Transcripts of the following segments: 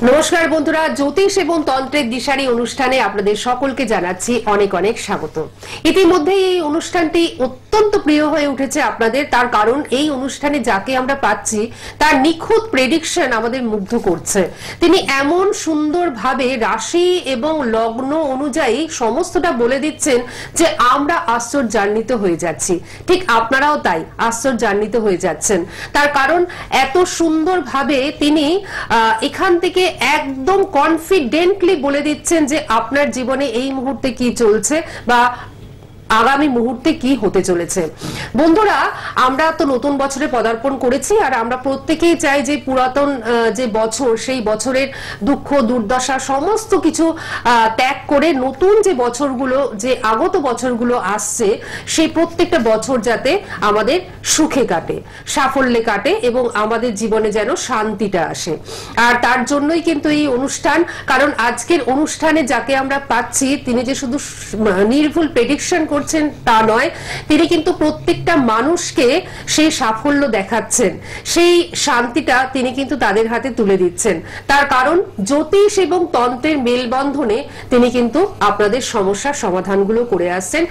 নমস্কার বন্ধুরা, জ্যোতিষ এবং তন্ত্রের দিশারি অনুষ্ঠানে আপনাদের সকলকে জানাচ্ছি অনেক অনেক স্বাগত। ইতিমধ্যে এই অনুষ্ঠানটি অত্যন্ত প্রিয় হয়ে উঠেছে আপনাদের, তার কারণ এই অনুষ্ঠানে যাকে আমরা পাচ্ছি তার নিখুঁত প্রেডিকশন আমাদের মুগ্ধ করছে। তিনি এমন সুন্দরভাবে রাশি এবং লগ্ন অনুযায়ী সমস্তটা বলে দিচ্ছেন যে আমরা আশ্চর্যান্বিত হয়ে যাচ্ছি। ঠিক আপনারাও তাই আশ্চর্যান্বিত হয়ে যাচ্ছেন, তার কারণ এত সুন্দরভাবে তিনি এখান থেকে একদম কনফিডেন্টলি বলে দিচ্ছেন যে আপনার জীবনে এই মুহূর্তে কি চলছে বা আগামী মুহূর্তে কি হতে চলেছে। বন্ধুরা, আমরা তো নতুন বছরে পদার্পণ করেছি আর আমরা প্রত্যেকেই চাই যে পুরাতন যে বছর সেই বছরের দুঃখ দুর্দশা সমস্ত কিছু ত্যাগ করে নতুন যে বছরগুলো, যে আগত বছরগুলো আসছে সেই প্রত্যেকটা বছর যাতে আমাদের সুখে কাটে, সাফল্যে কাটে এবং আমাদের জীবনে যেন শান্তিটা আসে। আর তার জন্যই কিন্তু এই অনুষ্ঠান, কারণ আজকের অনুষ্ঠানে যাকে আমরা পাচ্ছি তিনি যে শুধু নির্ভুল প্রেডিকশন করছেন তা নয়, তিনি কিন্তু প্রত্যেকটা মানুষকে সেই সাফল্য দেখাচ্ছেন, সেই শান্তিটা তিনি কিন্তু তাদের হাতে তুলে দিচ্ছেন। তার কারণ জ্যোতিষ এবং তন্ত্রের মেলবন্ধনে তিনি কিন্তু আপনাদের সমস্যার সমাধানগুলো করে আসছেন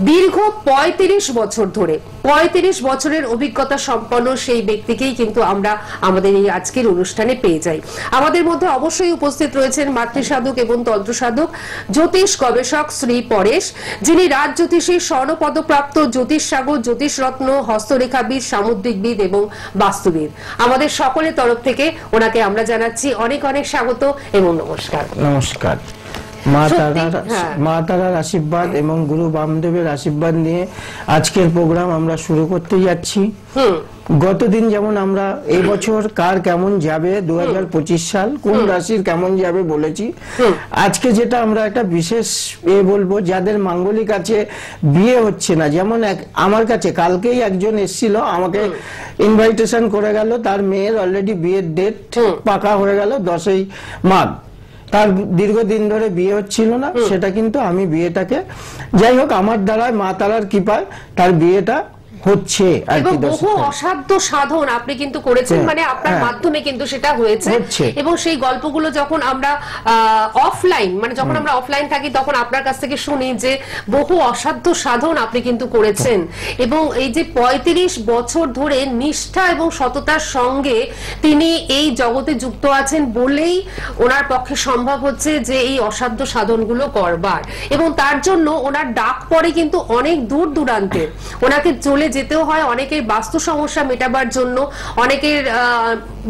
দীর্ঘ 35 বছর ধরে। 35 বছরের অভিজ্ঞতা সম্পন্ন সেই ব্যক্তিকেই কিন্তু আমরা আমাদের এই আজকের অনুষ্ঠানে পেয়ে যাই। আমাদের মধ্যে অবশ্যই উপস্থিত রয়েছেন মাতৃসাধক এবং তন্ত্র সাধক জ্যোতিষ গবেষক শ্রী পরেশ, যিনি রাজ জ্যোতিষীর স্বর্ণপদপ্রাপ্ত জ্যোতিষ সাগর, জ্যোতিষ রত্ন, হস্তরেখাবিদ, সামুদ্রিকবিদ এবং বাস্তুবিদ। আমাদের সকলের তরফ থেকে ওনাকে আমরা জানাচ্ছি অনেক অনেক স্বাগত এবং নমস্কার। নমস্কার। মা তারার আশীর্বাদ এবং গুরু বামদেবের আশীর্বাদ নিয়ে আজকের প্রোগ্রাম আমরা শুরু করতে যাচ্ছি। গতদিন যেমন আমরা এই বছর কার কেমন যাবে, 2025 সাল কোন রাশির কেমন যাবে বলেছি। আজকে যেটা আমরা একটা বিশেষ বলবো, যাদের মাঙ্গলিক আছে বিয়ে হচ্ছে না, যেমন আমার কাছে কালকেই একজন এসেছিল, আমাকে ইনভাইটেশন করে গেল, তার মেয়ের অলরেডি বিয়ের ডেট পাকা হয়ে গেল 10ই মাঘ। তার দীর্ঘদিন ধরে বিয়ে হচ্ছিল না, সেটা কিন্তু আমি বিয়েটাকে, যাই হোক আমার দ্বারা মা তারার কৃপায় তার বিয়েটা হচ্ছে আর কি। বহু অসাধ্য সাধন আপনি কিন্তু করেছেন, মানে আপনার মাধ্যমে কিন্তু সেটা হয়েছে। এবং সেই গল্পগুলো যখন আমরা অফলাইন, মানে যখন আমরা অফলাইন থাকি তখন আপনার কাছ থেকে শুনি যে বহু অসাধ্য সাধন আপনি কিন্তু করেছেন। এবং এই যে 35 বছর ধরে নিষ্ঠা এবং সততার সঙ্গে তিনি এই জগতে যুক্ত আছেন বলেই ওনার পক্ষে সম্ভব হচ্ছে যে এই অসাধ্য সাধনগুলো করবার। এবং তার জন্য ওনার ডাক পড়ে কিন্তু অনেক দূর দূরান্তে, ওনাকে চলে যেতেও হয় অনেকের বাস্তু সমস্যা মেটাবার জন্য, অনেকের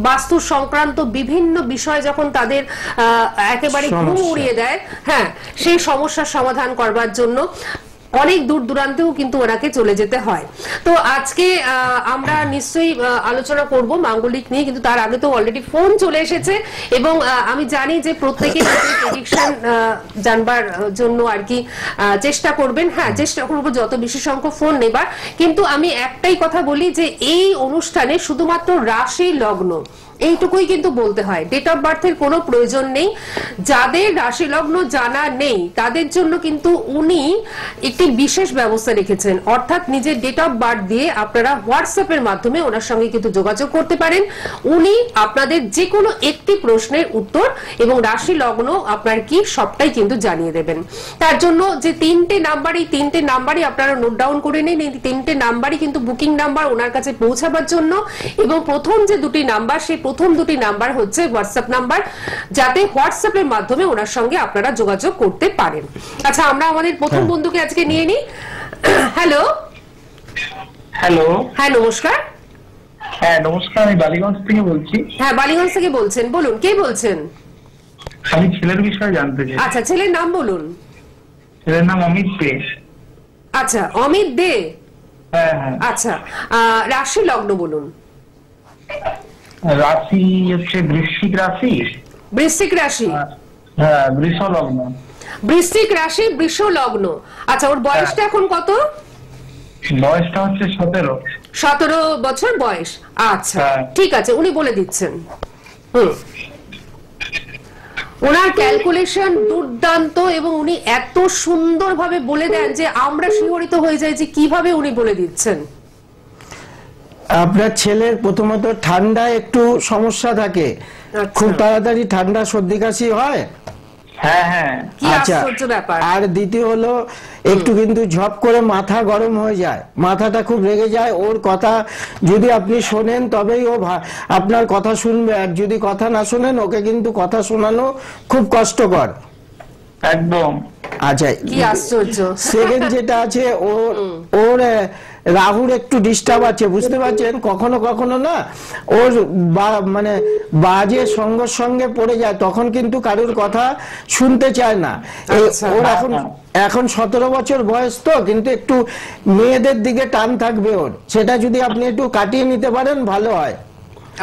বাস্তু সংক্রান্ত বিভিন্ন বিষয় যখন তাদের একেবারে ঘুম উড়িয়ে দেয়, হ্যাঁ, সেই সমস্যার সমাধান করবার জন্য অনেক দূর দূরান্তেও কিন্তু ওনাকে চলে যেতে হয়। তো আজকে আমরা নিশ্চয়ই আলোচনা করব মাঙ্গলিক নিয়ে, কিন্তু তার আগে তো অলরেডি ফোন চলে এসেছে এবং আমি জানি যে প্রত্যেকে প্রেডিকশন জানবার জন্য আর কি চেষ্টা করবেন। হ্যাঁ, চেষ্টা করবো যত বেশি সংখ্যক ফোন নেবার, কিন্তু আমি একটাই কথা বলি যে এই অনুষ্ঠানে শুধুমাত্র রাশি লগ্ন এইটুকুই কিন্তু বলতে হয়, ডেট অফ বার্থের কোনো প্রয়োজন নেই। যাদের রাশি লগ্ন জানা নেই তাদের জন্য কিন্তু উনি একটি বিশেষ ব্যবস্থা রেখেছেন, অর্থাৎ নিজের ডেট অফ বার্থ দিয়ে আপনারা হোয়াটসঅ্যাপের মাধ্যমে ওনার সঙ্গে কিন্তু যোগাযোগ করতে পারেন। উনি আপনাদের যে কোনো একটি প্রশ্নের উত্তর এবং রাশি লগ্ন আপনার কি সবটাই কিন্তু জানিয়ে দেবেন। তার জন্য যে 3টে নাম্বার, এই 3টে নাম্বারই আপনারা নোট ডাউন করে নিন। এই 3টে নাম্বারই কিন্তু বুকিং নাম্বার ওনার কাছে পৌঁছাবার জন্য, এবং প্রথম যে 2টি নাম্বার, সেই প্রথম 2টি নাম্বার হচ্ছে হোয়াটসঅ্যাপ নাম্বার, যাতে হোয়াটসঅ্যাপের মাধ্যমে ওনার সঙ্গে আপনারা যোগাযোগ করতে পারেন। আচ্ছা, আমরা আমাদের প্রথম বন্ধুকে আজকে নিয়ে নিই। হ্যালো হ্যালো, হ্যাঁ নমস্কার। হ্যাঁ নমস্কার, আমি বালিগঞ্জ থেকে বলছি। হ্যাঁ, বালিগঞ্জ থেকে বলছেন, বলুন কে বলছেন? আমি ছেলের বিষয়ে জানতে চাই। আচ্ছা, ছেলের নাম বলুন। ছেলের নাম অমিত দে। আচ্ছা, অমিত দে। হ্যাঁ হ্যাঁ। আচ্ছা, রাশি লগ্ন বলুন। রাশি হচ্ছে বৃশ্চিক রাশি। বৃশ্চিক রাশি? হ্যাঁ, বৃষ লগ্ন। বৃশ্চিক রাশি, বৃষ লগ্ন। আচ্ছা, ওর বয়সটা এখন কত? বয়সটা হচ্ছে 17। 17 বছর বয়স। আচ্ছা, ঠিক আছে, উনি বলে দিচ্ছেন। ওনার ক্যালকুলেশন দুর্দান্ত এবং উনি এত সুন্দরভাবে বলে দেন যে আমরা শিহরিত হয়ে যাই যে কিভাবে উনি বলে দিচ্ছেন। আপনার ছেলের প্রথমত ঠান্ডায় একটু সমস্যা থাকে, খুব তাড়াতাড়ি ঠান্ডা সর্দি কাশি হয়। হ্যাঁ হ্যাঁ। কি আশ্চর্য ব্যাপার। আর দ্বিতীয় হলো একটু কিন্তু ঝপ করে মাথা গরম হয়ে যায়, মাথাটা খুব রেগে যায়। ওর কথা যদি আপনি শোনেন তবেই ও আপনার কথা শুনবে, আর যদি কথা না শোনেন ওকে কিন্তু কথা শোনানো খুব কষ্টকর। একদম। আচ্ছা, কি আশ্চর্য। সেকেন্ড যেটা আছে ওর রাহুর একটু ডিস্টার্ব আছে, বুঝতে পারছেন? কখনো কখনো না ওর মানে বাজে সঙ্গের সঙ্গে পড়ে যায়, তখন কিন্তু কারোর কথা শুনতে চায় না। ওর এখন 17 বছর বয়স, তো কিন্তু একটু মেয়েদের দিকে টান থাকবে ওর, সেটা যদি আপনি একটু কাটিয়ে নিতে পারেন ভালো হয়।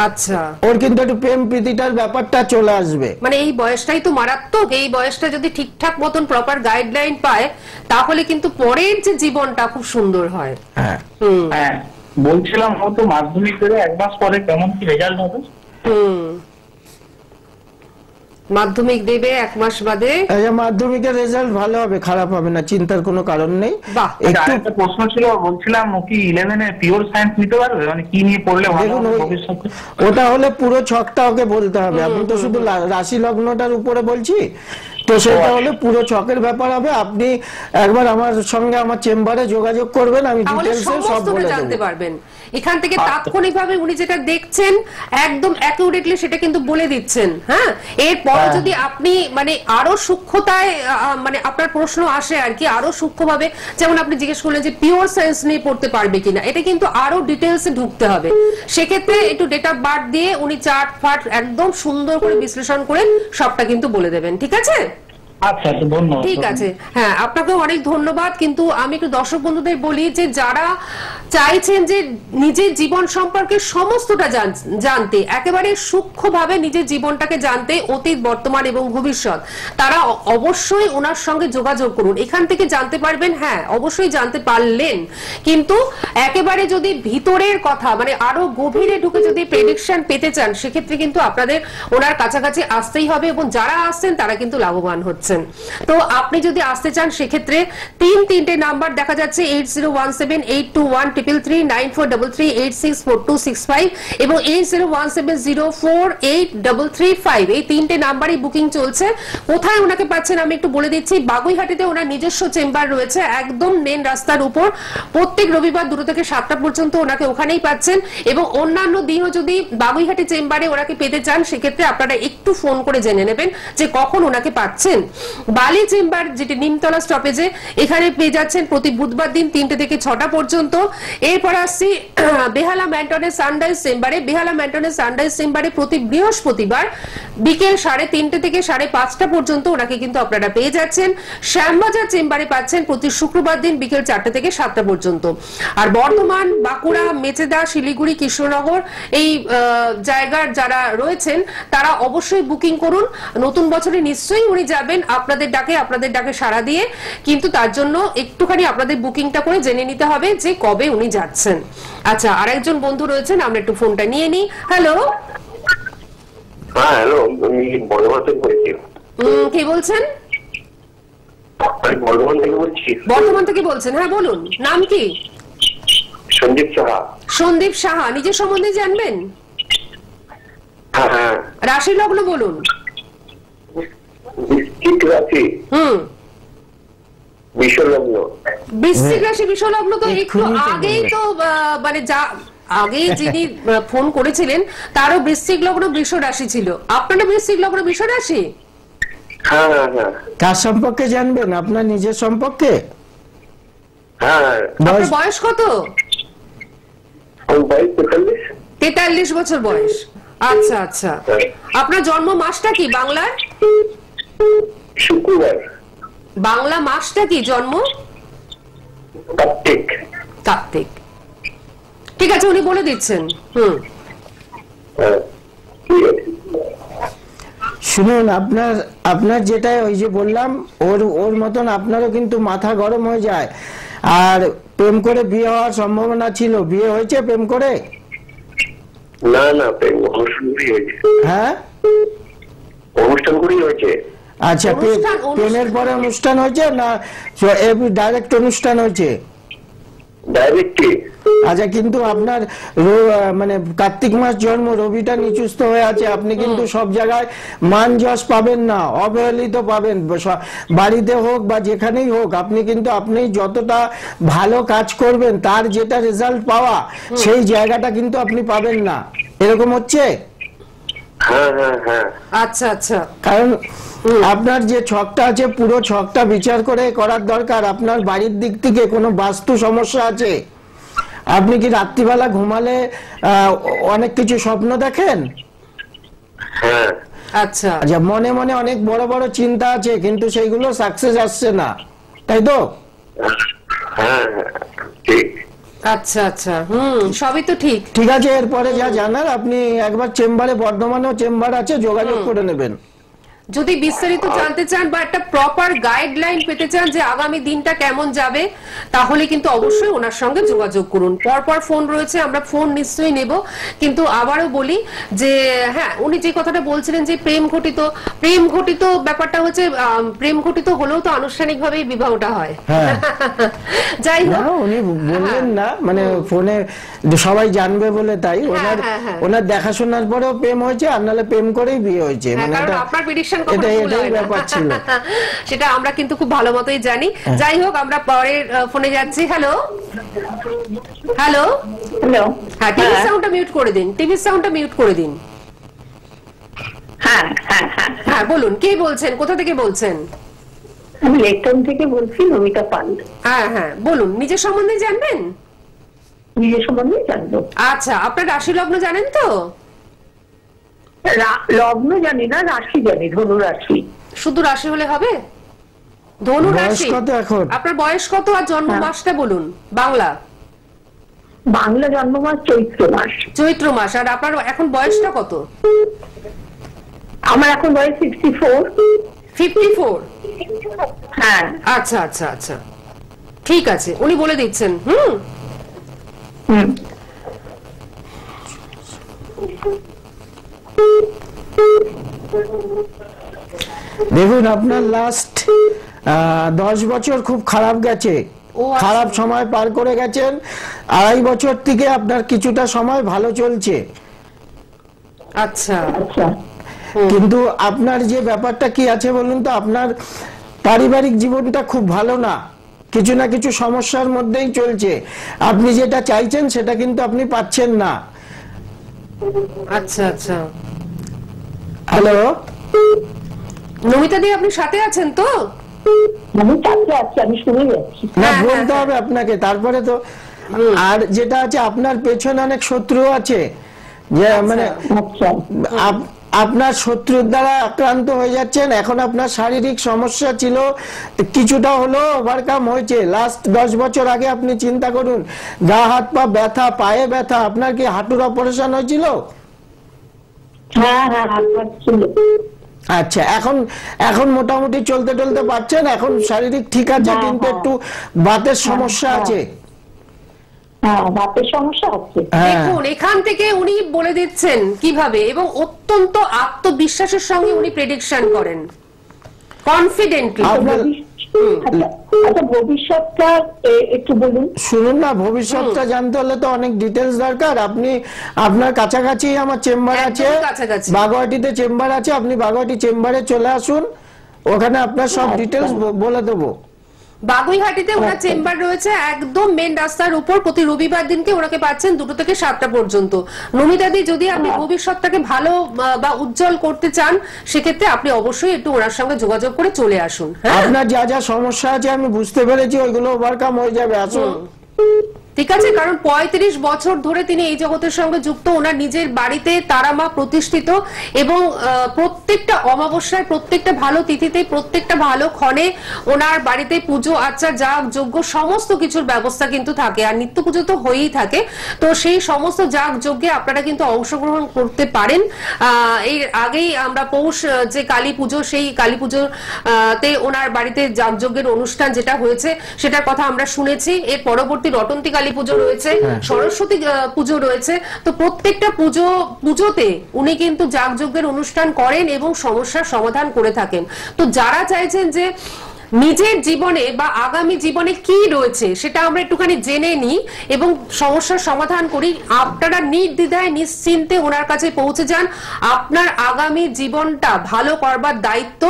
আচ্ছা, ওর কিন্তু একটু প্রেম প্রীতিটার ব্যাপারটা চলে আসবে। মানে এই বয়সটাই তো মারাত্মক। এই বয়সটা যদি ঠিকঠাক মতন প্রপার গাইডলাইন পায় তাহলে কিন্তু পরের যে জীবনটা খুব সুন্দর হয়। হ্যাঁ হ্যাঁ, বলছিলাম ও তো মাধ্যমিক দেবে, 1 মাস পরে কেমন কি রেজাল্ট হবে? মাধ্যমিক দেবে 1 মাস বাদে। মাধ্যমিকের রেজাল্ট ভালো হবে, খারাপ হবে না, চিন্তার কোনো কারণ নেই। একটু একটা প্রশ্ন ছিল, বলছিলাম ও কি 11-এ পিওর সায়েন্স নিতে পারবে? মানে কি নিয়ে পড়লে ভালো হবে ভবিষ্যতে? ওটা হলে পুরো ছকটা ওকে বলতে হবে, আমি তো শুধু রাশি লগ্নটার উপরে বলছি, তো সেটা হলে পুরো ছকের ব্যাপার হবে। আপনি একবার আমার সঙ্গে আমার চেম্বারে যোগাযোগ করবেন, আমি ডিটেইলসে সব বলে জানতে পারবেন। এখান থেকে তাৎক্ষণিকভাবে উনি যেটা দেখছেন একদম অ্যাকুরেটলি সেটা কিন্তু বলে দিচ্ছেন। হ্যাঁ, এরপর যদি আপনি মানে আরো সূক্ষ্মতায় মানে আপনার প্রশ্ন আসে আর কি, আরো সূক্ষ্মভাবে, যেমন আপনি জিজ্ঞেস করলেন যে পিওর সায়েন্স নিয়ে পড়তে পারবে কিনা, এটা কিন্তু আরো ডিটেইলসে ঢুকতে হবে। সেক্ষেত্রে একটু ডেট অফ বার্থ দিয়ে উনি চার্ট ফাট একদম সুন্দর করে বিশ্লেষণ করে সবটা কিন্তু বলে দেবেন। ঠিক আছে? আচ্ছা, ধন্যবাদ। ঠিক আছে, হ্যাঁ, আপনাকেও অনেক ধন্যবাদ। কিন্তু আমি একটু দর্শক বন্ধুদের বলি যে যারা চাইছেন যে নিজের জীবন সম্পর্কে সমস্তটা জানতে, একেবারে সূক্ষ্মভাবে নিজের জীবনটাকে জানতে, অতীত, বর্তমান এবং ভবিষ্যৎ, তারা অবশ্যই ওনার সঙ্গে যোগাযোগ করুন। এখান থেকে জানতে পারবেন, হ্যাঁ অবশ্যই জানতে পারলেন, কিন্তু একেবারে যদি ভিতরের কথা মানে আরো গভীরে ঢুকে যদি প্রেডিকশন পেতে চান, সেক্ষেত্রে কিন্তু আপনাদের ওনার কাছাকাছি আসতেই হবে, এবং যারা আসছেন তারা কিন্তু লাভবান হচ্ছেন। তো আপনি যদি আসতে চান সেক্ষেত্রে তিনটে নাম্বার দেখা যাচ্ছে 8017821333 9433864265 এবং 8017048335, এই তিনটে নাম্বারই বুকিং চলছে। কোথায় ওনাকে পাচ্ছেন আমি একটু বলে দিচ্ছি। বাগুইহাটিতে ওনার নিজস্ব চেম্বার রয়েছে, একদম মেন রাস্তার উপর। প্রত্যেক রবিবার 2 থেকে 7টা পর্যন্ত ওনাকে ওখানেই পাচ্ছেন, এবং অন্যান্য দিনও যদি বাগুইহাটি চেম্বারে ওনাকে পেতে চান সেক্ষেত্রে আপনারা একটু ফোন করে জেনে নেবেন যে কখন ওনাকে পাচ্ছেন। বালি চেম্বার যেটি নিমতলা স্টপেজে, এখানে পেয়ে যাচ্ছেন প্রতি বুধবার দিন 3টে থেকে 6টা পর্যন্ত। এরপর আসছি বেহালা ম্যান্টনের সানরাইজ চেম্বারে। বেহালা ম্যান্টনের সানরাইজ চেম্বারে প্রতি বৃহস্পতিবার বিকেল 3:30 থেকে 5:30 পর্যন্ত ওনাকে কিন্তু আপনারা পেয়ে যাচ্ছেন। শ্যামবাজার চেম্বারে পাচ্ছেন প্রতি শুক্রবার দিন বিকেল 4টে থেকে 7টা পর্যন্ত। আর বর্ধমান, বাঁকুড়া, মেচেদা, শিলিগুড়ি, কৃষ্ণনগর এই জায়গার যারা রয়েছেন তারা অবশ্যই বুকিং করুন। নতুন বছরে নিশ্চয়ই উনি যাবেন আপনাদের ডাকে সাড়া দিয়ে, কিন্তু তার জন্য একটুখানি আপনাদের বুকিংটা করে জেনে নিতে হবে যে কবে উনি যাচ্ছেন। আচ্ছা, আরেকজন বন্ধু রয়েছেন, আমরা একটু ফোনটা নিয়ে নিই। হ্যালো। হ্যাঁ, হ্যালো, আমি বর্ধমান থেকে বলছি। কে বলছেন? আমি বর্ধমান থেকে বলছি। বর্ধমান থেকে বলছেন? হ্যাঁ বলুন, নাম কি? সন্দীপ সাহা। সন্দীপ সাহা, নিজের সম্বন্ধে জানবেন? হ্যাঁ হ্যাঁ। রাশি লগ্ন বলুন। বৃশ্চিক রাশি। বিষলগ্ন। বৃশ্চিক রাশি বিষলগ্ন, তো একটু আগেই তো মানে যা আগে যিনি ফোন করেছিলেন তারও বৃশ্চিক লগ্ন বৃষ রাশি ছিল। আপনারও বৃশ্চিক লগ্ন বৃষ রাশি? হ্যাঁ হ্যাঁ হ্যাঁ। কার সম্পর্কে জানবেন? আপনার নিজের সম্পর্কে? হ্যাঁ। আপনার বয়স কত? আমার বয়স 43। 43 বছর বয়স। আচ্ছা আচ্ছা, আপনার জন্ম মাসটা কি বাংলার? শুক্রবার। বাংলা মাসটা কি জন্ম? কার্তিক। কার্তিক, ঠিক আছে, উনি বলে দিচ্ছেন। শুনুন, আপনার যেটা ওই যে বললাম, ওর মতন আপনারও কিন্তু মাথা গরম হয়ে যায়। আর প্রেম করে বিয়ে হওয়ার সম্ভাবনা ছিল, বিয়ে হয়েছে প্রেম করে? না না, প্রেম অনুষ্ঠান করেই হয়েছে। হ্যাঁ, অনুষ্ঠান করেই হয়েছে। আচ্ছা, প্রেমের পরে অনুষ্ঠান হয়েছে না ডাইরেক্ট অনুষ্ঠান হয়েছে? ডায়াবেটিস। আচ্ছা, কিন্তু আপনার মানে কার্তিক মাস জন্ম, রবিটা নিচুস্থ হয়ে আছে, আপনি কিন্তু সব জায়গায় মান যশ পাবেন না, অবহেলিত পাবেন, বাড়িতে হোক বা যেখানেই হোক। আপনি কিন্তু আপনি যতটা ভালো কাজ করবেন তার যেটা রেজাল্ট পাওয়া, সেই জায়গাটা কিন্তু আপনি পাবেন না। এরকম হচ্ছে? হ্যাঁ হ্যাঁ হ্যাঁ। আচ্ছা আচ্ছা। কারণ আপনার যে ছকটা আছে পুরো ছকটা বিচার করে করার দরকার। আপনার বাড়ির দিক থেকে কোনো বাস্তু সমস্যা আছে? আপনি কি রাত্রিবেলা ঘুমালে অনেক কিছু স্বপ্ন দেখেন? হ্যাঁ। আচ্ছা আচ্ছা, মনে মনে অনেক বড় বড় চিন্তা আছে কিন্তু সেইগুলো সাকসেস আসছে না, তাই তো? হ্যাঁ হ্যাঁ ঠিক। আচ্ছা আচ্ছা, সবই তো ঠিক। ঠিক আছে, এরপরে যা জানার আপনি একবার চেম্বারে, বর্ধমানেও চেম্বার আছে, যোগাযোগ করে নেবেন। যদি বিস্তারিত জানতে চান বা একটা প্রপার গাইডলাইন পেতে চান যে আগামী দিনটা কেমন যাবে, তাহলে কিন্তু অবশ্যই ওনার সঙ্গে যোগাযোগ করুন। পরপর ফোন রয়েছে, আমরা ফোন নিশ্চয়ই নেব। কিন্তু আবারও বলি যে হ্যাঁ, উনি যে কথাটা বলছিলেন যে প্রেম ঘটিত ব্যাপারটা হচ্ছে, প্রেম ঘটিত হলেও তো আনুষ্ঠানিকভাবেই বিবাহটা হয়। যাই হোক, উনি বললেন না, মানে ফোনে সবাই জানবে বলে তাই ওনার দেখাশোনার পরেও প্রেম হয়েছে, আর নাহলে প্রেম করেই বিয়ে হয়েছে। মানে আপনার প্রেডিকশন সেটা আমরা কিন্তু খুব ভালো মতোই জানি। যাই হোক, আমরা পরের ফোনে যাচ্ছি। হ্যালো হ্যালো হ্যালো, হ্যাঁ, টিভি সাউন্ডটা মিউট করে দিন, টিভি সাউন্ডটা মিউট করে দিন। হ্যাঁ হ্যাঁ হ্যাঁ হ্যাঁ বলুন, কে বলছেন, কোথা থেকে বলছেন? আমি লেকটন থেকে বলছি, নমিতা পাল। হ্যাঁ হ্যাঁ বলুন, নিজের সম্বন্ধে জানবেন? নিজের সম্বন্ধে জানবো। আচ্ছা, আপনার রাশি লগ্ন জানেন তো? লগ্ন জানি না, রাশি জানি, ধনু রাশি। শুধু রাশি হলে হবে? ধনু রাশি। আপনার বয়স কত আর জন্ম মাসটা বলুন? বাংলা জন্ম মাস চৈত্র মাস। আর আপনার এখন বয়সটা কত? আমার এখন বয়স 54। হ্যাঁ। আচ্ছা আচ্ছা আচ্ছা, ঠিক আছে, উনি বলে দিচ্ছেন। দেখুন, আপনার লাস্ট 10 বছর খুব খারাপ গেছে, খারাপ সময় পার করে গেছেন। 2.5 বছর থেকে আপনার কিছুটা সময় ভালো চলছে। আচ্ছা, কিন্তু আপনার যে ব্যাপারটা কি আছে বলুন তো, আপনার পারিবারিক জীবনটা খুব ভালো না, কিছু না কিছু সমস্যার মধ্যেই চলছে। আপনি যেটা চাইছেন সেটা কিন্তু আপনি পাচ্ছেন না। আচ্ছা আচ্ছা। হ্যালো নমিতা দি, আপনি সাথে আছেন তো? আমি শুনে যাচ্ছি। না, বলতে হবে আপনাকে, তারপরে তো। আর যেটা আছে, আপনার পেছনে অনেক শত্রু আছে, যে মানে আপনার শত্রুর দ্বারা আক্রান্ত হয়ে যাচ্ছেন। এখন আপনার শারীরিক সমস্যা ছিল, কিছুটা হলো ওভারকাম হয়েছে। লাস্ট 10 বছর আগে আপনি চিন্তা করুন, গা হাত পা ব্যথা, পায়ে ব্যথা। আপনার কি হাঁটুর অপারেশন হয়েছিল? আচ্ছা, এখন মোটামুটি চলতে টলতে পারছেন, এখন শারীরিক ঠিক আছে, কিন্তু একটু বাতের সমস্যা আছে। দেখুন, এখান থেকে উনি বলে দিচ্ছেন কিভাবে, এবং অত্যন্ত আত্মবিশ্বাসের সঙ্গে উনি প্রেডিকশন করেন, কনফিডেন্টলি। ভবিষ্যৎটা একটু বলুন। শুনুন না, ভবিষ্যৎটা জানতে হলে তো অনেক ডিটেলস দরকার। আপনি আপনার কাছাকাছি আমার চেম্বার আছে, বাগুয়াটিতে চেম্বার আছে, আপনি বাগুয়াটি চেম্বারে চলে আসুন, ওখানে আপনার সব ডিটেলস বলে দেবো। বাগুইহাটিতে ওনার চেম্বার রয়েছে, একদম মেন রাস্তার উপর। প্রতি রবিবার দিনকে ওনাকে পাচ্ছেন 2টো থেকে 7টা পর্যন্ত। নমিতাদি, যদি আপনি ভবিষ্যৎটাকে ভালো বা উজ্জ্বল করতে চান, সেক্ষেত্রে আপনি অবশ্যই একটু ওনার সঙ্গে যোগাযোগ করে চলে আসুন। আপনার যা যা সমস্যা আছে আমি বুঝতে পেরেছি, ওইগুলো ওভারকাম হয়ে যাবে, আসুন। ঠিক আছে, কারণ 35 বছর ধরে তিনি এই জগতের সঙ্গে যুক্ত। ওনার নিজের বাড়িতে তারা মা প্রতিষ্ঠিত, এবং প্রত্যেকটা অমাবস্যায়, প্রত্যেকটা ভালো তিথিতে, প্রত্যেকটা ভালো ক্ষণে ওনার বাড়িতে পুজো আচ্ছা, যাগ যজ্ঞ সমস্ত কিছুর ব্যবস্থা কিন্তু থাকে। আর নিত্য পুজো তো হয়েই থাকে, তো সেই সমস্ত যাগ যজ্ঞে আপনারা কিন্তু অংশগ্রহণ করতে পারেন। এর আগেই আমরা পৌষ যে কালী পুজো, সেই কালী পুজোর তে ওনার বাড়িতে যাগ যজ্ঞের অনুষ্ঠান যেটা হয়েছে, সেটার কথা আমরা শুনেছি। এর পরবর্তী রটন্তী কালী পুজো রয়েছে, সরস্বতী পুজো রয়েছে। তো প্রত্যেকটা পুজোতে উনি কিন্তু যাগযজ্ঞের অনুষ্ঠান করেন এবং সমস্যার সমাধান করে থাকেন। তো যারা চাইছেন যে নিজের জীবনে বা আগামী জীবনে কি রয়েছে সেটা আমরা একটুখানি জেনে নিই এবং সমস্যার সমাধান করি। আপনারা নির্দ্বিধায় নিশ্চিন্তে ওনার কাছে পৌঁছে যান। আপনার আগামী জীবনটা ভালো করবার দায়িত্ব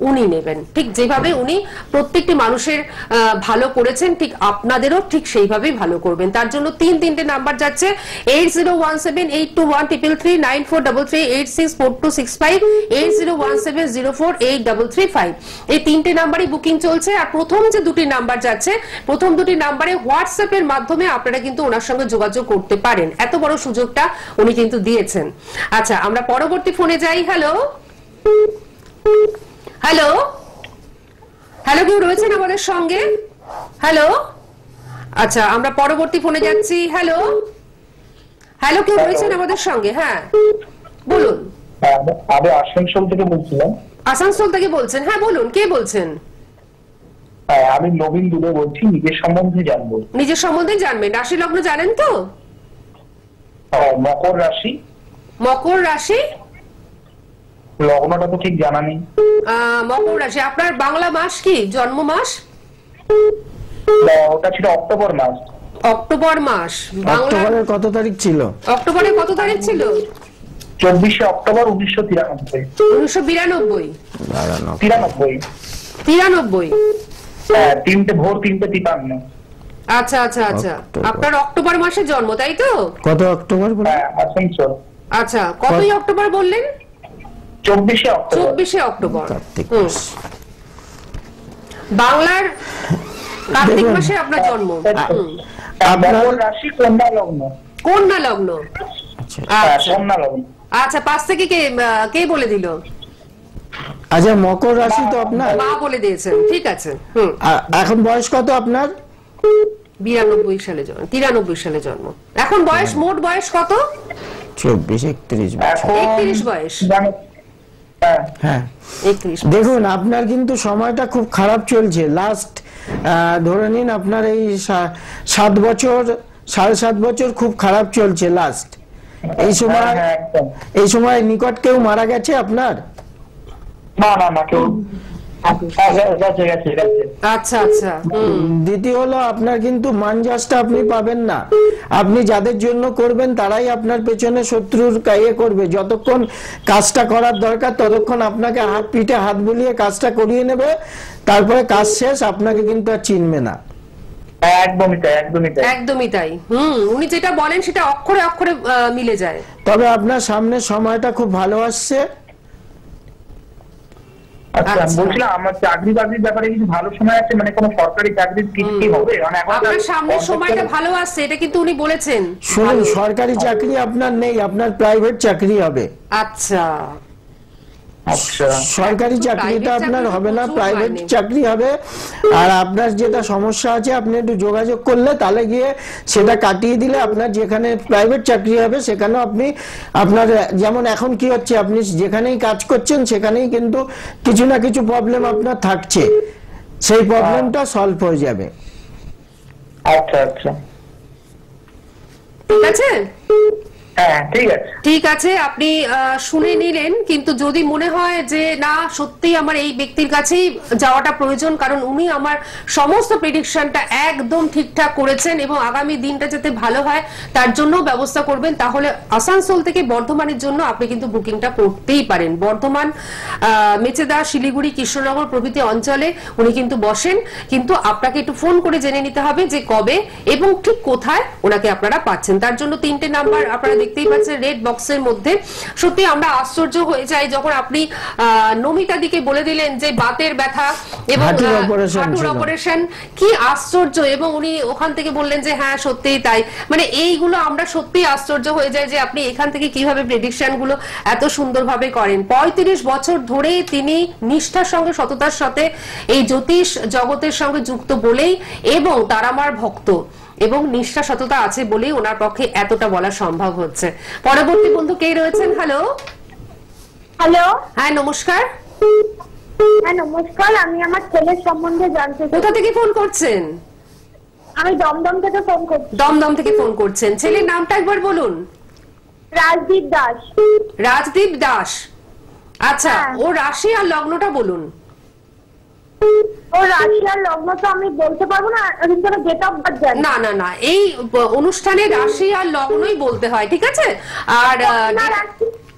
উনি নেবেন। ঠিক যেভাবে উনি প্রত্যেকটি মানুষের ভালো করেছেন, ঠিক আপনাদেরও ঠিক সেইভাবেই ভালো করবেন। তার জন্য তিনটে নাম্বার যাচ্ছে 80178294338433864265 8017048335। এই তিনটে নাম্বারই বুকিং চলছে। আর প্রথম যে দুটি নাম্বার যাচ্ছে, প্রথম দুটি নাম্বারে হোয়াটসঅ্যাপ এর মাধ্যমে আপনারা কিন্তু ওনার সঙ্গে যোগাযোগ করতে পারেন। এত বড় সুযোগটা উনি কিন্তু দিয়েছেন। আচ্ছা, আমরা পরবর্তী ফোনে যাই। হ্যালো হ্যালো হ্যালো, কেউ রয়েছেন আমাদের সঙ্গে? হ্যালো, আচ্ছা আমরা পরবর্তী ফোনে যাচ্ছি। হ্যালো হ্যালো, কেউ রয়েছেন আমাদের সঙ্গে? হ্যাঁ বলুন। আমি আসানসোল থেকে বলছিলাম। আসানসোল থেকে বলছেন? হ্যাঁ বলুন, কে বলছেন? আমি নবীন দুবে বলছি, নিজের সম্বন্ধে জানবো। নিজের সম্বন্ধে জানবেন? রাশি লগ্ন জানেন তো? মকর রাশি। মকর রাশি, লগ্নটা তো ঠিক জানা নেই। মকর রাশি। আপনার বাংলা মাস কি, জন্ম মাস? ওটা ছিল অক্টোবর মাস। অক্টোবর মাস। অক্টোবরের কত তারিখ ছিল? অক্টোবরের কত তারিখ ছিল? 24শে অক্টোবর 1993। 1992। 93। হ্যাঁ, ভোর 3:53। আচ্ছা আচ্ছা আচ্ছা, আপনার অক্টোবর মাসে জন্ম, তাই তো? কত অক্টোবর? আসানসোল। আচ্ছা, কতই অক্টোবর বললেন? 24শে অক্টোবর। 24শে অক্টোবর। বাংলার কার্তিক মাসে আপনার জন্ম। মকর রাশি, কন্যা লগ্ন। কন্যা লগ্ন। কন্যা লগ্ন। আচ্ছা, পাশ থেকে কে বলে দিল? আচ্ছা, মকর রাশি তো আপনার মা বলে দিয়েছেন, ঠিক আছে। এখন বয়স কত আপনার? 92 সালে জন্ম, 93 সালে জন্ম। এখন বয়স, মোট বয়স কত? 24-31 31 বয়স। হ্যাঁ, দেখুন আপনার কিন্তু সময়টা খুব খারাপ চলছে। লাস্ট ধরে নিন আপনার এই 7 বছর 7.5 বছর খুব খারাপ চলছে লাস্ট। এই সময় নিকট কেউ মারা গেছে আপনার? না কেউ। আচ্ছা আচ্ছা। দ্বিতীয় হলো আপনার কিন্তু মানজাসটা আপনি পাবেন না। আপনি যাদের জন্য করবেন তারাই আপনার পেছনে শত্রুর ইয়ে করবে। যতক্ষণ কাজটা করার দরকার ততক্ষণ আপনাকে পিঠে হাত বুলিয়ে কাজটা করিয়ে নেবে, তারপরে কাজ শেষ, আপনাকে কিন্তু আর চিনবে না। একদমই তাই। উনি যেটা বলেন সেটা অক্ষরে অক্ষরে মিলে যায়। তবে আপনার সামনের সময়টা খুব ভালো আসছে। আচ্ছা, বলছিলাম আমার চাকরি বাকরির ব্যাপারে কিছু ভালো সময় আছে, মানে কোনো সরকারি চাকরির কি হবে? মানে আপনার সামনের সময়টা ভালো আসছে, এটা কিন্তু উনি বলেছেন। শুনুন, সরকারি চাকরি আপনার নেই, আপনার প্রাইভেট চাকরি হবে। আচ্ছা, সরকারি চাকরিটা আপনার হবে না, প্রাইভেট চাকরি হবে। আর আপনার যেটা সমস্যা আছে, আপনি একটু যোগাযোগ করলে তাহলে গিয়ে সেটা কাটিয়ে দিলে আপনার যেখানে প্রাইভেট চাকরি হবে সেখানেও আপনি আপনার, যেমন এখন কি হচ্ছে, আপনি যেখানেই কাজ করছেন সেখানেই কিন্তু কিছু না কিছু প্রবলেম আপনার থাকছে, সেই প্রবলেমটা সলভ হয়ে যাবে। আচ্ছা আচ্ছা, ঠিক আছে। ঠিক আছে, আপনি শুনে নিলেন। কিন্তু যদি মনে হয় যে না, সত্যি আমার এই ব্যক্তির কাছেই যাওয়াটা প্রয়োজন, কারণ উনি আমার সমস্ত প্রেডিকশনটা একদম ঠিকঠাক করেছেন এবং আগামী দিনটা যাতে ভালো হয় তার জন্য ব্যবস্থা করবেন, তাহলে আসানসোল থেকে বর্ধমানের জন্য আপনি কিন্তু বুকিংটা করতেই পারেন। বর্ধমান, মেচেদা, শিলিগুড়ি, কৃষ্ণনগর প্রভৃতি অঞ্চলে উনি কিন্তু বসেন। কিন্তু আপনাকে একটু ফোন করে জেনে নিতে হবে যে কবে এবং ঠিক কোথায় ওনাকে আপনারা পাচ্ছেন। তার জন্য 3টে নাম্বার আপনারা দেখতেই পাচ্ছেন রেড বক্সের মধ্যে। সত্যি আমরা আশ্চর্য হয়ে যাই যখন আপনি নমিতা দিকে বলে দিলেন যে বাতের ব্যথা এবং হাঁটুর অপারেশন, কি আশ্চর্য। এবং উনি ওখান থেকে বললেন যে হ্যাঁ সত্যিই তাই। মানে এইগুলো আমরা সত্যি আশ্চর্য হয়ে যাই যে আপনি এখান থেকে কিভাবে প্রেডিকশন গুলো এত সুন্দরভাবে করেন। 35 বছর ধরে তিনি নিষ্ঠার সঙ্গে, সততার সাথে এই জ্যোতিষ জগতের সঙ্গে যুক্ত বলেই এবং তার আমার ভক্ত এবং নিষ্ঠা সততা আছে বলেই ওনার পক্ষে এতটা বলা সম্ভব হচ্ছে। পরবর্তী বন্ধু কে রয়েছেন? হ্যালো হ্যালো, হ্যাঁ নমস্কার। হ্যাঁ নমস্কার, আমি আমার ছেলের সম্বন্ধে জানতে চাই। কোথা থেকে ফোন করছেন? আমি দমদম থেকে ফোন করছি। দমদম থেকে ফোন করছেন। ছেলের নামটা একবার বলুন। রাজদীপ দাস। রাজদীপ দাস। আচ্ছা, ও রাশি আর লগ্নটা বলুন। ও রাশি আর লগ্ন তো আমি বলতে পারবো না, কিন্তু ডেট অফ বার্থ জানি। না না না, এই অনুষ্ঠানে রাশি আর লগ্নই বলতে হয়, ঠিক আছে? আর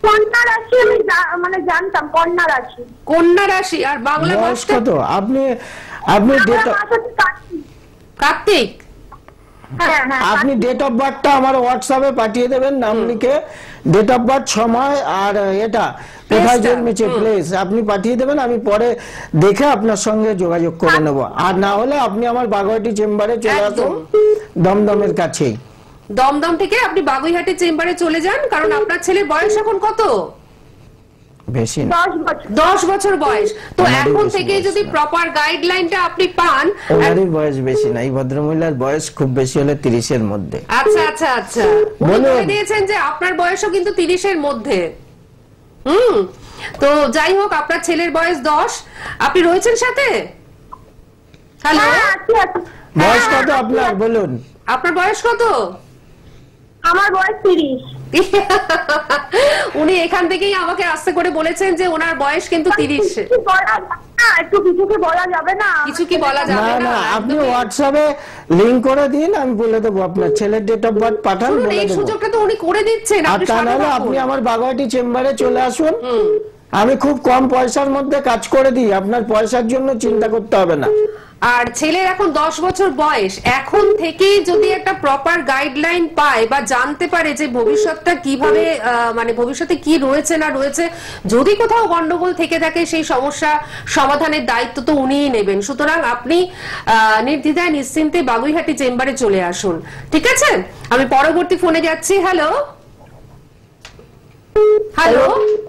কন্যা রাশি আমি মানে জানতাম, কন্যা রাশি। কন্যা রাশি আর বাংলা বয়স মাসটা কত? আপনি ডেট কার্তিক। হ্যাঁ হ্যাঁ, আপনি ডেট অফ বার্থটা আমার হোয়াটসঅ্যাপে পাঠিয়ে দেবেন, নাম লিখে ডেট অফ বার্থ, সময় আর এটা কোথায় জন্মেছে প্লেস আপনি পাঠিয়ে দেবেন। আমি পরে দেখে আপনার সঙ্গে যোগাযোগ করে নেব। আর না হলে আপনি আমার বাগুইহাটি চেম্বারে চলে আসুন, দমদমের কাছেই। দমদম থেকে আপনি বাগুইহাটি চেম্বারে চলে যান, কারণ আপনার ছেলের বয়স এখন কত? বেশি না, 10 বছর। 10 বছর বয়স। তো আমারই এখন বেশি থেকে বয়স যদি না। প্রপার গাইডলাইনটা আপনি পান। ওনারই বয়স বেশি না, এই ভদ্রমহিলার বয়স খুব বেশি হলে 30-এর মধ্যে। আচ্ছা আচ্ছা আচ্ছা, উনি বলে দিয়েছেন যে আপনার বয়সও কিন্তু 30-এর মধ্যে। তো যাই হোক, আপনার ছেলের বয়স 10। আপনি রয়েছেন সাথে? হ্যালো, হ্যাঁ আছি আছি। বয়স কত আপনার বলুন? আপনার বয়স কত? আমার বয়স 30। উনি এখান থেকেই আমাকে আস্তে করে বলেছেন যে ওনার বয়স কিন্তু 30। একটু কিছু কি বলা যাবে না? কিছু কি বলা না যাবে না, না? আপনি হোয়াটসঅ্যাপে লিংক করে দিন, আমি বলে দেবো। আপনার ছেলের ডেট অফ বার্থ পাঠান, শুনুন, বলে এই দেবো। সুযোগটা তো উনি করে দিচ্ছেন। আর আপনি তা সাথে নাহলে থাকুন। আপনি আমার বাগুইহাটি চেম্বারে চলে আসুন, আমি খুব কম পয়সার মধ্যে কাজ করে দিই, আপনার পয়সার জন্য চিন্তা করতে হবে না। আর ছেলের এখন 10 বছর বয়স, এখন থেকেই যদি একটা প্রপার গাইডলাইন পায় বা জানতে পারে যে ভবিষ্যৎটা কিভাবে, মানে ভবিষ্যতে কি রয়েছে না রয়েছে, যদি কোথাও গন্ডগোল থেকে থাকে সেই সমস্যা সমাধানের দায়িত্ব তো উনিই নেবেন। সুতরাং আপনি নির্দ্বিধায় নিশ্চিন্তে বাগুইহাটি চেম্বারে চলে আসুন, ঠিক আছে? আমি পরবর্তী ফোনে যাচ্ছি। হ্যালো হ্যালো,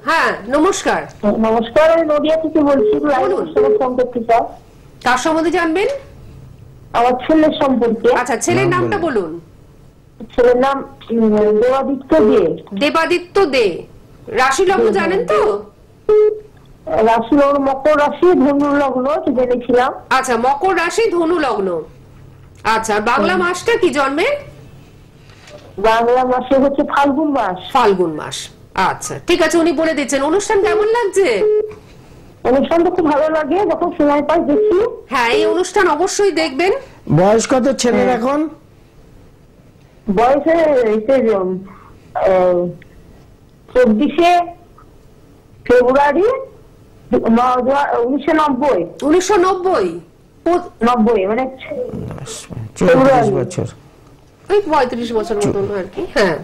হ্যাঁ নমস্কার। নমস্কার, আমি নদিয়া থেকে বলছি। ফোন করতে চাও? কার সম্বন্ধে জানবেন? আমার ছেলের সম্পর্কে। আচ্ছা, ছেলের নামটা বলুন। ছেলের নাম দেবাদিত্য দে। দেবাদিত্য দে। রাশি লগ্ন জানেন তো? রাশি ওর মকর রাশি, ধনু লগ্ন জেনেছিলাম। আচ্ছা, মকর রাশি, ধনু লগ্ন। আচ্ছা, বাংলা মাসটা কি জন্মের? বাংলা মাসে হচ্ছে ফাল্গুন মাস। ফাল্গুন মাস। আচ্ছা ঠিক আছে, উনি বলে দিচ্ছেন। অনুষ্ঠান কেমন লাগছে? অনুষ্ঠানটা খুব ভালো লাগে, যখন সময় পাই দেখি। হ্যাঁ, এই অনুষ্ঠান অবশ্যই দেখবেন। বয়স কত ছেলের এখন? বয়সে 24শে ফেব্রুয়ারি 1990। 1990? 90 মানে 34 বছর। ওই 35 বছর মতন আর কি। হ্যাঁ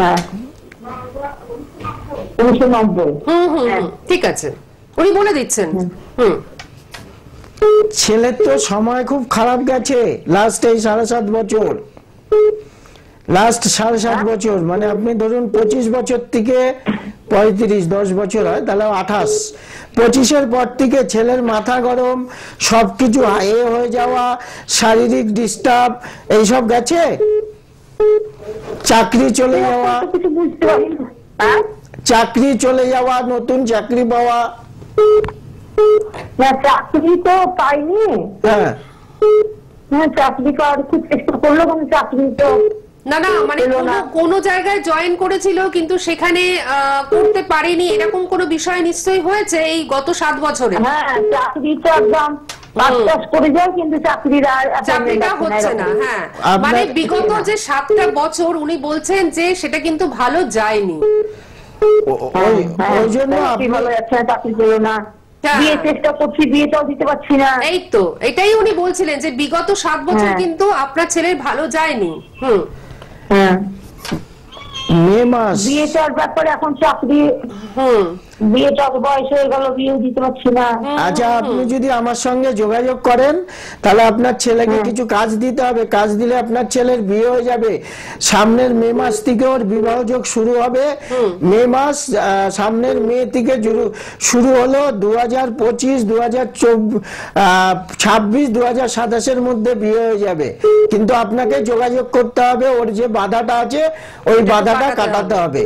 হ্যাঁ 1990। ঠিক আছে, উনি বলে দিচ্ছেন। ছেলের তো সময় খুব খারাপ গেছে, লাস্ট এই 7.5 বছর, লাস্ট 7.5 বছর, মানে আপনি ধরুন 25 বছর থেকে 35, 10 বছর হয় তাহলে 28। 25-এর পর থেকে ছেলের মাথা গরম, সবকিছু হাই হয়ে যাওয়া, শারীরিক ডিস্টার্ব এইসব গেছে। চাকরি চলে যাওয়া, কিছু বুঝতে পারি না। চাকরি চলে যাওয়া, নতুন চাকরি পাওয়া। না চাকরি তো পাইনি। হ্যাঁ হ্যাঁ চাকরি পাওয়ার খুব চেষ্টা করলো, কিন্তু চাকরি তো না না, মানে কোন জায়গায় জয়েন করেছিল কিন্তু সেখানে করতে পারেনি, এরকম কোন বিষয় নিশ্চয়ই হয়েছে এই গত 7 বছরে। হ্যাঁ চাকরি তো একদম পাস করে যায়, কিন্তু চাকরিটা হচ্ছে না। হ্যাঁ, মানে বিগত যে 7টা বছর উনি বলছেন যে সেটা কিন্তু ভালো যায়নি। ওই জন্য ভালো যাচ্ছে না, চাকরি পেল না। বিয়ে চেষ্টা করছি, বিয়েটাও দিতে পারছি না। এই তো এটাই উনি বলছিলেন যে বিগত 7 বছর কিন্তু আপনার ছেলের ভালো যায়নি। হ্যাঁ মে মাস বিয়েটার ব্যাপারে এখন চাকরি, বিয়েটা বয়স হয়ে গেল, বিয়ে দিতে পারছি না। আচ্ছা, আপনি যদি আমার সঙ্গে যোগাযোগ করেন তাহলে আপনার ছেলেকে কিছু কাজ দিতে হবে, কাজ দিলে আপনার ছেলের বিয়ে হয়ে যাবে। সামনের মে মাস থেকে ওর বিবাহ যোগ শুরু হবে। মে মাস সামনের মে থেকে শুরু হলো, 2025, 2026, 2027-এর মধ্যে বিয়ে হয়ে যাবে। কিন্তু আপনাকে যোগাযোগ করতে হবে, ওর যে বাধাটা আছে ওই বাধাটা কাটাতে হবে।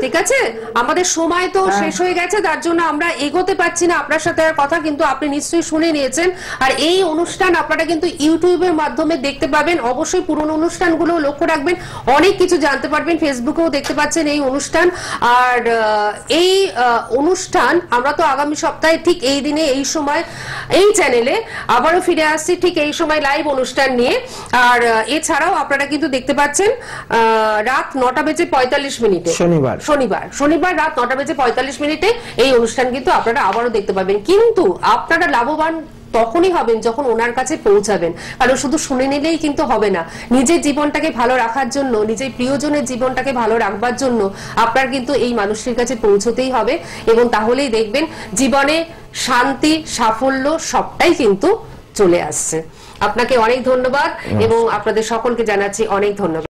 ঠিক আছে, আমাদের সময় তো শেষ হয়ে গেছে, তার জন্য আমরা এগোতে পারছি না আপনার সাথে আর কথা, কিন্তু আপনি নিশ্চয়ই শুনে নিয়েছেন। আর এই অনুষ্ঠান আপনারা কিন্তু ইউটিউবের মাধ্যমে দেখতে পাবেন। অবশ্যই পুরনো অনুষ্ঠানগুলো লক্ষ্য রাখবেন, অনেক কিছু জানতে পারবেন। ফেসবুকেও দেখতে পাচ্ছেন এই অনুষ্ঠান। আর এই অনুষ্ঠান আমরা তো আগামী সপ্তাহে ঠিক এই দিনে এই সময় এই চ্যানেলে আবারও ফিরে আসছি, ঠিক এই সময় লাইভ অনুষ্ঠান নিয়ে। আর এছাড়াও আপনারা কিন্তু দেখতে পাচ্ছেন রাত 9:45 শনিবার রাত 9:45 এই অনুষ্ঠান কিন্তু আপনারা আবারও দেখতে পাবেন। কিন্তু আপনারা লাভবান তখনই হবেন যখন ওনার কাছে পৌঁছাবেন। কারণ শুধু শুনে নিলেই কিন্তু হবে না, নিজের জীবনটাকে ভালো রাখার জন্য, নিজের প্রিয়জনের জীবনটাকে ভালো রাখবার জন্য আপনার কিন্তু এই মানুষটির কাছে পৌঁছতেই হবে। এবং তাহলেই দেখবেন জীবনে শান্তি, সাফল্য সবটাই কিন্তু চলে আসছে। আপনাকে অনেক ধন্যবাদ এবং আপনাদের সকলকে জানাচ্ছি অনেক ধন্যবাদ।